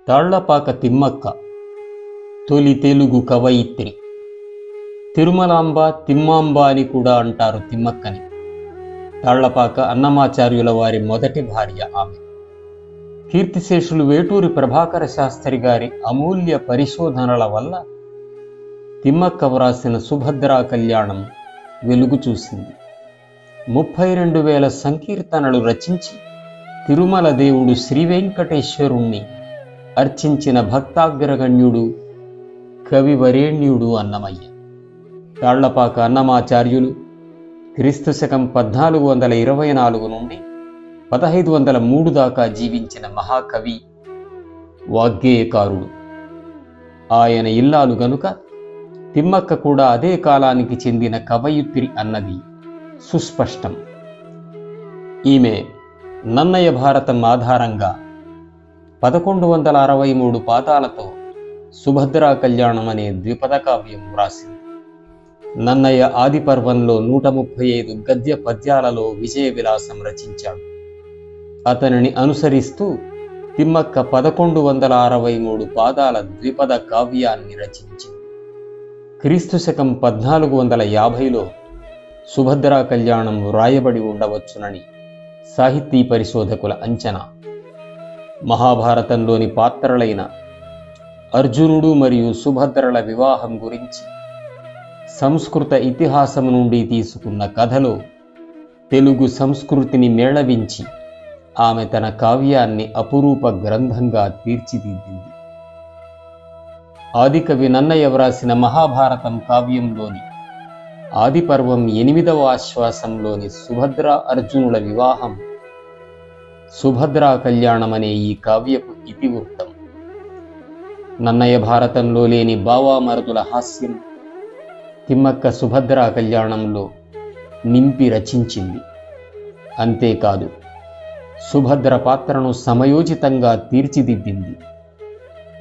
తాళ్లపాక తిమ్మక్క తొలి తెలుగు కవయిత్రి. తిరుమలాంబ తిమ్మాంబ అని కూడా అంటారు తిమ్మక్కని. తాళ్లపాక అన్నమాచార్యుల వారి మొదటి భార్య ఆమె. కీర్తిశేషులు వేటూరి ప్రభాకర శాస్త్రి గారి అమూల్య పరిశోధనల వల్ల తిమ్మక్క వ్రాసిన సుభద్రా కళ్యాణం వెలుగు చూసింది. 32,000 సంకీర్తనలు రచించి తిరుమల దేవుడు శ్రీవెంకటేశ్వరుణ్ణి అర్చించిన భక్తాగ్రగణ్యుడు కవివరేణ్యుడు అన్నమయ్య. తాళ్లపాక అన్నమాచార్యులు క్రీస్తు శకం 1424 నుండి 1503 దాకా జీవించిన మహాకవి, వాగ్గేయకారుడు. ఆయన ఇల్లాలు గనుక తిమ్మక్క కూడా అదే కాలానికి చెందిన కవయిత్రి అన్నది సుస్పష్టం. ఈమె నన్నయ భారతం ఆధారంగా 1163 పాదాలతో సుభద్రా కళ్యాణం అనే ద్విపద కావ్యం వ్రాసింది. నన్నయ ఆది పర్వంలో 135 గద్య పద్యాలలో విజయ విలాసం రచించాడు. అతనిని అనుసరిస్తూ తిమ్మక్క 1163 పాదాల ద్విపద కావ్యాన్ని రచించింది. క్రీస్తు శకం 1450లో సుభద్రా కళ్యాణం వ్రాయబడి ఉండవచ్చునని సాహితీ పరిశోధకుల అంచనా. మహాభారతంలోని పాత్రలైన అర్జునుడు మరియు సుభద్రల వివాహం గురించి సంస్కృత ఇతిహాసం నుండి తీసుకున్న కథలో తెలుగు సంస్కృతిని మేళవించి ఆమె తన కావ్యాన్ని అపురూప గ్రంథంగా తీర్చిదిద్దింది. ఆదికవి నన్నయ వ్రాసిన మహాభారతం కావ్యంలోని ఆదిపర్వం 8వ ఆశ్వాసంలోని సుభద్రా అర్జునుల వివాహం సుభద్రా కళ్యాణం అనే ఈ కావ్యపు ఇతివృత్తం. నన్నయ భారతంలో లేని బావామరుదుల హాస్యం తిమ్మక్క సుభద్రా కళ్యాణంలో నింపి రచించింది. అంతేకాదు, సుభద్ర పాత్రను సమయోచితంగా తీర్చిదిద్దింది.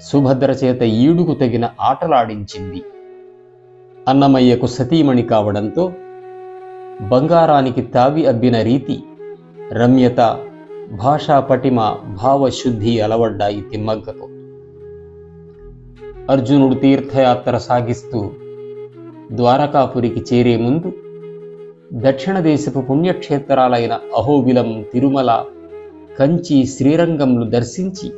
సుభద్ర చేత ఈడుకు తగిన ఆటలాడించింది. అన్నమయ్యకు సతీమణి కావడంతో బంగారానికి తావి అబ్బిన రీతి, రమ్యత, భాషా పటిమ, భావశుద్ధి అలవడ్డాయి తిమ్మక్కకు. అర్జునుడు తీర్థయాత్ర సాగిస్తూ ద్వారకాపురికి చేరే ముందు దక్షిణ దేశపు పుణ్యక్షేత్రాలైన అహోబిలం, తిరుమల, కంచి, శ్రీరంగంలు దర్శించి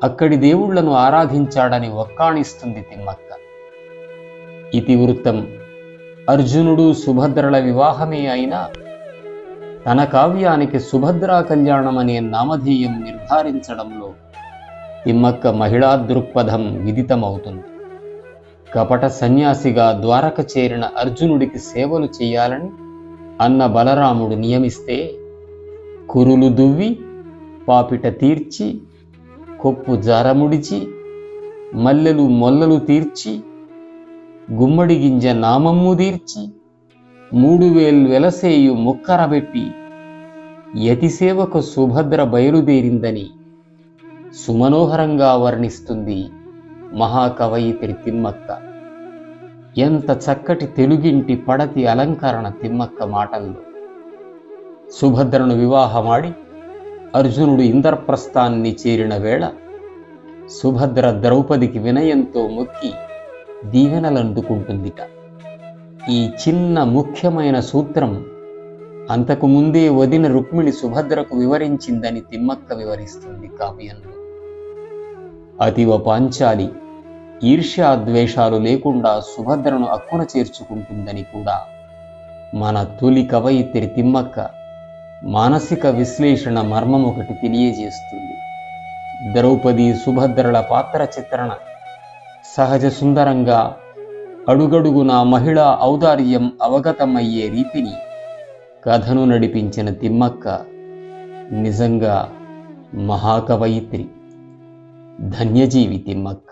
అక్కడి దేవుళ్లను ఆరాధించాడని ఒక్కాణిస్తుంది తిమ్మక్క. ఇతివృత్తం అర్జునుడు సుభద్రల వివాహమే అయినా తన కావ్యానికి సుభద్రా కళ్యాణం అనే నామధేయం నిర్ధారించడంలో తిమ్మక్క మహిళా దృక్పథం విదితమవుతుంది. కపట సన్యాసిగా ద్వారక చేరిన అర్జునుడికి సేవలు చేయాలని అన్న బలరాముడు నియమిస్తే కురులు దువ్వి, పాపిట తీర్చి, కొప్పు జారముడిచి, మల్లెలు మొల్లలు తీర్చి, గుమ్మడి గింజ నామమ్ము తీర్చి, 3000 వెలసేయు ముక్కరబెట్టి యతిసేవకు సుభద్ర బయలుదేరిందని సుమనోహరంగా వర్ణిస్తుంది మహాకవయిత్రి తిమ్మక్క. ఎంత చక్కటి తెలుగింటి పడతి అలంకరణ తిమ్మక్క మాటల్లో. సుభద్రను వివాహమాడి అర్జునుడు ఇంద్రప్రస్థాన్ని చేరిన వేళ సుభద్ర ద్రౌపదికి వినయంతో మొక్కి దీవెనలందుకుంటుందిట. ఈ చిన్న ముఖ్యమైన సూత్రం అంతకు ముందే వదిన రుక్మిణి సుభద్రకు వివరించిందని తిమ్మక్క వివరిస్తుంది కావ్యంలో. అతివ పాంచాలి, ఈర్ష్యాద్వేషాలు లేకుండా సుభద్రను అక్కున చేర్చుకుంటుందని కూడా మన తొలి కవయిత్రి తిమ్మక్క మానసిక విశ్లేషణ మర్మం ఒకటి తెలియజేస్తుంది. ద్రౌపది సుభద్రల పాత్ర చిత్రణ సహజ సుందరంగా అడుగడుగునా మహిళా ఔదార్యం అవగతమయ్యే రీతిని కథను నడిపించిన తిమ్మక్క నిజంగా మహాకవయిత్రి. ధన్యజీవి తిమ్మక్క.